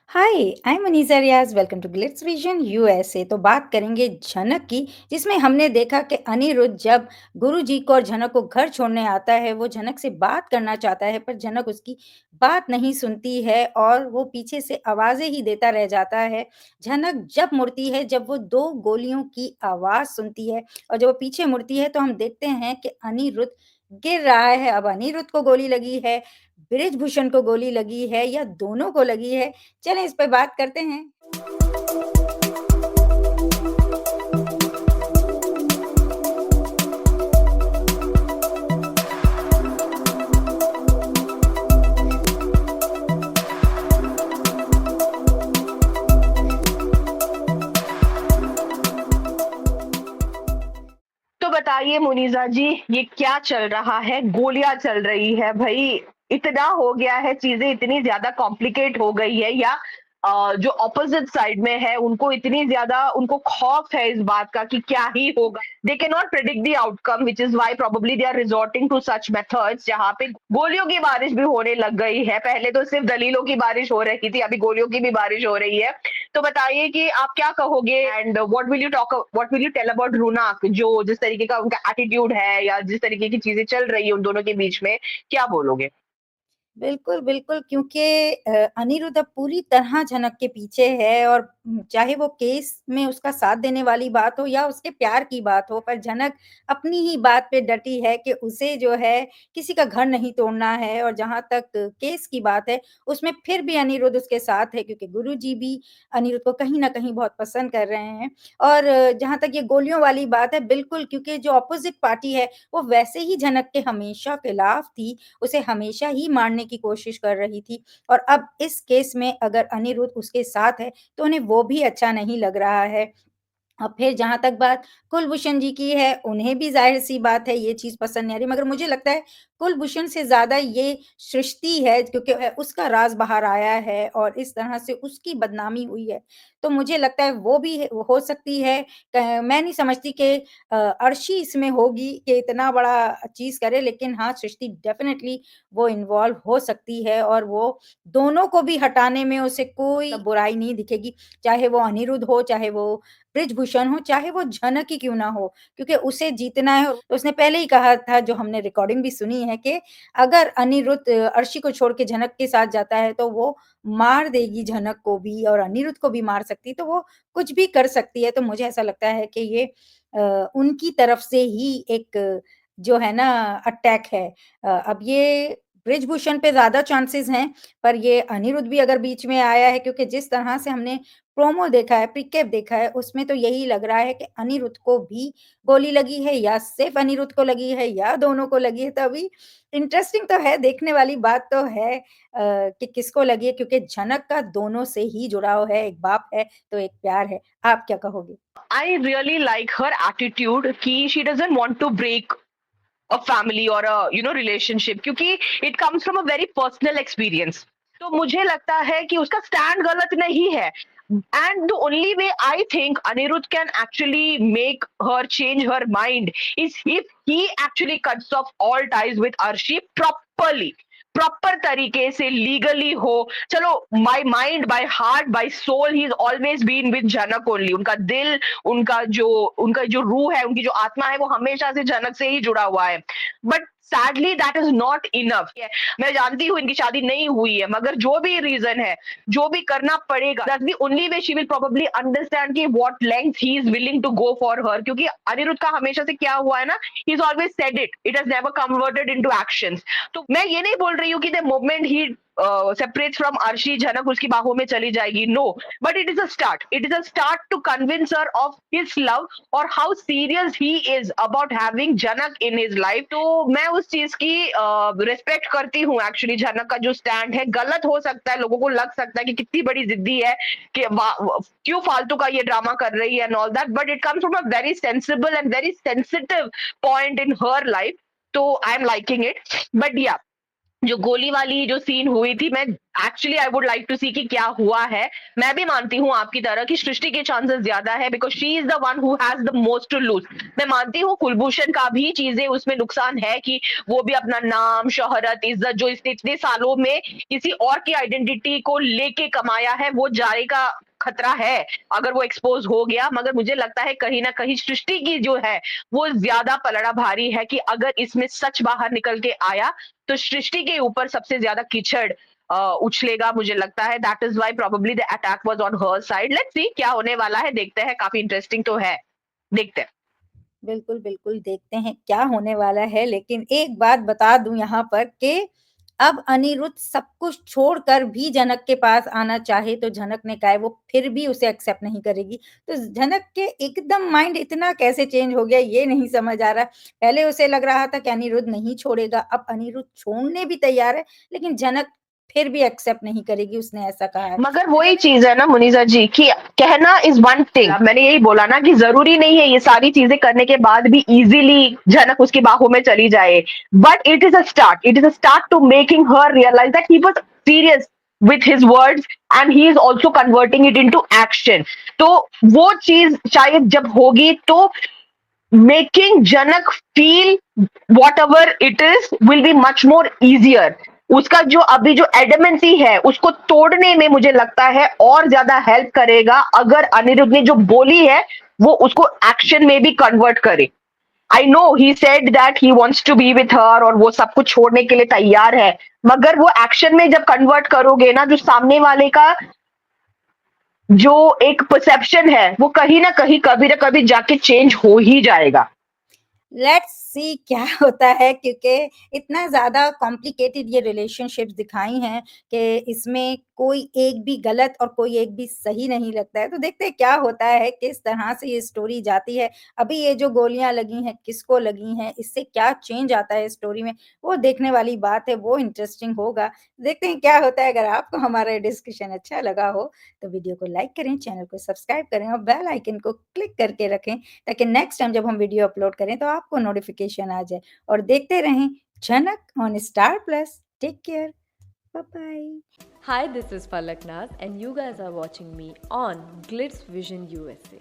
Hi, I am Aneeza Riyaz, welcome to Glitz Vision USA. तो बात करेंगे झनक की, जिसमें हमने देखा कि अनिरुद्ध जब गुरुजी को और झनक को घर छोड़ने आता है, वो झनक से बात करना चाहता है, पर झनक उसकी बात नहीं सुनती है और वो पीछे से आवाज़ें ही देता रह जाता है। झनक जब मुड़ती है, जब वो 2 गोलियों की आवाज़ सुनती है और जब वो पीछे मुड़ती है, तो हम देखते हैं कि अनिरुद्ध गिर रहा है। अब अनिरुद्ध को गोली लगी है, बृजभूषण को गोली लगी है या दोनों को लगी है, चलें इस पे बात करते हैं। तो बताइए मुनीज़ा जी, ये क्या चल रहा है? गोलियाँ चल रही है भई, इतना हो गया है, चीज़ें इतनी ज़्यादा कॉम्प्लिकेट हो गई है या जो ऑपोज़िट साइड में है उनको इतनी ज़्यादा उनको खौफ है इस बात का कि क्या ही होगा। They can not predict the outcome which is why probably they are resorting to such methods जहाँ पे गोलियों की बारिश भी होने लग गई है। पहले तो सिर्फ़ दलीलों की बारिश हो रही थी, अभी गोलियों की भी बारिश हो रही है। तो बताइए कि आप क्या कहोगे and what will you tell about रूनाक जो जिस तरीके का उनका एटीट्यूड है या जिस तरीके की चीजें चल रही है उन दोनों के बीच में, क्या बोलोगे? बिल्कुल, बिल्कुल, क्योंकि अनिरुद्ध अब पूरी तरह झनक के पीछे है और चाहे वो केस में उसका साथ देने वाली बात हो या उसके प्यार की बात हो, पर झनक अपनी ही बात पे डटी है कि उसे जो है किसी का घर नहीं तोड़ना है और जहाँ तक केस की बात है, उसमें फिर भी अनिरुद्ध उसके साथ है क्योंकि गुरुजी भी अनिरुद्ध को कहीं न कहीं बहुत पसंद कर रहे हैं। और जहाँ तक ये गोलियों वाली बात है, बिल्कुल, क्योंकि जो अपोज़िट पार्टी है, वो वैसे ही झनक के हमेशा खिलाफ थी, उसे हमेशा ही मारने की कोशिश कर रही थी और अब इस केस में अगर अनिरुद्ध उसके साथ है, तो उन्हें वो भी अच्छा नहीं लग रहा है। अब फिर जहाँ तक बात कुलभूषण जी की है, उन्हें भी ज़ाहिर-सी बात है ये चीज़ पसंद नहीं आ रही, मगर मुझे लगता है कुलभूषण से ज़्यादा ये सृष्टि है क्योंकि उसका राज़ बाहर आया है और इस तरह से उसकी बदनामी हुई है। तो मुझे लगता है वो भी हो सकती है। मैं नहीं समझती कि अर्शी इसमें होगी कि इतना बड़ा चीज़ करे, लेकिन हाँ, सृष्टि डेफ़िनिटली वो इन्वॉल्व हो सकती है और वो दोनों को भी हटाने में उसे कोई बुराई नहीं दिखेगी, चाहे वो अनिरुद्ध हो, चाहे वो बृजभूषण हो, चाहे वो झनक ही क्यों ना हो, क्योंकि उसे जीतना है। तो उसने पहले ही कहा था, जो हमने रिकॉर्डिंग भी सुनी है, कि अगर अनिरुद्ध अर्शी को छोड़ के झनक के साथ जाता है, तो वो मार देगी झनक को भी और अनिरुद्ध को भी मार सकती है, तो वो कुछ भी कर सकती है। तो मुझे ऐसा लगता है कि ये उनकी तरफ से ही एक जो है ना अटैक है। अब ये बृजभूषण पे ज़्यादा चांसेज़ हैं, पर ये अनिरुद्ध भी अगर बीच में आया है, क्योंकि जिस तरह से हमने प्रोमो देखा है, प्रीकेप देखा है, उसमें तो यही लग रहा है कि अनिरुद्ध को भी गोली लगी है या सिर्फ़ अनिरुद्ध को लगी है या दोनों को लगी है। तो अभी इंटरेस्टिंग तो है, देखने वाली बात तो है कि किसको लगी है, क्योंकि झनक का दोनों से ही जुड़ाव है, एक बाप है, तो एक प्यार है। आप क्या कहोगे? I really like her attitude कि she doesn't want to break a family और अ रिलेशनशिप क्योंकि it comes from a very personal experience. तो मुझे लगता है कि उसका स्टैंड गलत नहीं है and the only way I think Anirudh can actually make her change her mind is if he actually cuts off all ties with Arshi properly, proper तरीके से लीगली हो। चलो, by mind, by heart, by soul he is always been with Janak only. उनका दिल, उनका जो रूह है, उनकी जो आत्मा है, वो हमेशा से जनक से ही जुड़ा हुआ है। But sadly that is not enough. मैं जानती हूँ इनकी शादी नहीं हुई है, मगर जो भी रीजन है, जो भी करना पड़ेगा, that's the only way she will probably understand कि what length he is willing to go for her. क्योंकि अनिरुद्ध का हमेशा से क्या हुआ है ना, he is always said it has never converted into actions. तो मैं ये नहीं बोल रही हूँ कि the moment he separates from Arshi, Jhanak उसकी बाहों में चली जाएगी, no. But it is a start, it is a start to convince her of his love और how serious he is about having Janak in his life. तो मैं उस चीज की रिस्पेक्ट करती हूँ। एक्चुअली जनक का जो स्टैंड है गलत हो सकता है, लोगों को लग सकता है कि कितनी बड़ी जिद्दी है, कि क्यों फालतू का ये ड्रामा कर रही है and all that, but it comes from a very sensible and very sensitive point in her life. तो I am liking it, but या जो गोली वाली जो सीन हुई थी, मैं actually I would like to see कि क्या हुआ है। मैं भी मानती हूँ आपकी तरह कि सृष्टि के चांसेस ज्यादा है, because she is the one who has the most to lose. मैं मानती हूँ कुलभूषण का भी चीजें उसमें नुकसान है कि वो भी अपना नाम, शोहरत, इज्जत जो इतने सालों में किसी और की आइडेंटिटी को लेके कमाया है, वो जाने का खतरा है अगर वो एक्सपोज हो गया। मगर मुझे लगता है कहीं ना कहीं सृष्टि की जो है वो ज्यादा पलड़ा भारी है कि अगर इसमें सच बाहर निकल के आया तो सृष्टि के ऊपर सबसे ज्यादा कीचड़ उछलेगा। मुझे लगता है that is why probably the attack was on her side. Let's see क्या होने वाला है, देखते हैं। काफी इंटरेस्टिंग तो है, देखते हैं। बिल्कुल, बिल्कुल देखते हैं क्या होने वाला है, लेकिन एक बात बता दूँ यहाँ पर कि अब अनिरुद्ध सब कुछ छोड़कर भी जनक के पास आना चाहे तो जनक ने कहा है वो फिर भी उसे एक्सेप्ट नहीं करेगी। तो जनक के एकदम माइंड इतना कैसे चेंज हो गया ये नहीं समझ आ रहा। पहले उसे लग रहा था कि अनिरुद्ध नहीं छोड़ेगा, अब अनिरुद्ध छोड़ने भी तैयार है, लेकिन जनक फिर भी एक्सेप्ट नहीं करेगी, उसने ऐसा कहा है। मगर वही चीज है ना मुनीजा जी कि कहना इज वन थिंग। मैंने यही बोला ना कि जरूरी नहीं है ये सारी चीजें करने के बाद भी इजीली जनक उसकी बाहों में चली जाए। But it is a start, it is a start to making her realise that he was serious with his words and he is also converting it into action। तो वो चीज शायद जब होगी तो making Janak feel what ever it is will be much more easier. उसका जो अभी जो एडमेंसी है उसको तोड़ने में मुझे लगता है और ज्यादा हेल्प करेगा अगर अनिरुद्ध ने जो बोली है वो उसको एक्शन में भी कन्वर्ट करे। I know he said that he wants to be with her और वो सब कुछ छोड़ने के लिए तैयार है, मगर वो एक्शन में जब कन्वर्ट करोगे ना जो सामने वाले का जो एक परसेप्शन है वो कहीं ना कहीं कभी ना कभी जाके चेंज हो ही जाएगा। लेट्स सी क्या होता है, क्योंकि इतना ज़्यादा कॉम्प्लिकेटेड ये रिलेशनशिप्स दिखाई हैं कि इसमें कोई एक भी गलत और कोई एक भी सही नहीं लगता है। तो देखते हैं क्या होता है, किस तरह से ये स्टोरी जाती है। अभी ये जो गोलियाँ लगी हैं, किसको लगी हैं, इससे क्या चेंज आता है स्टोरी में, वो देखने वाली बात है, वो इंटरेस्टिंग होगा। देखते हैं क्या होता है। अगर आपको हमारा ये डिस्कशन अच्छा लगा हो, तो वीडियो को लाइक करें, चैनल को सब्सक्राइब करें और बेल आइकन को क्लिक करके रखें, ताकि नेक्स्ट टाइम जब हम वीडियो अपलोड करें तो आपको नोटिफिकेशन आ जाए। और देखते रहें Janak on Star Plus. Take care, bye bye. Hi, this is Falak Naz, and you guys are watching me on Glitz Vision USA.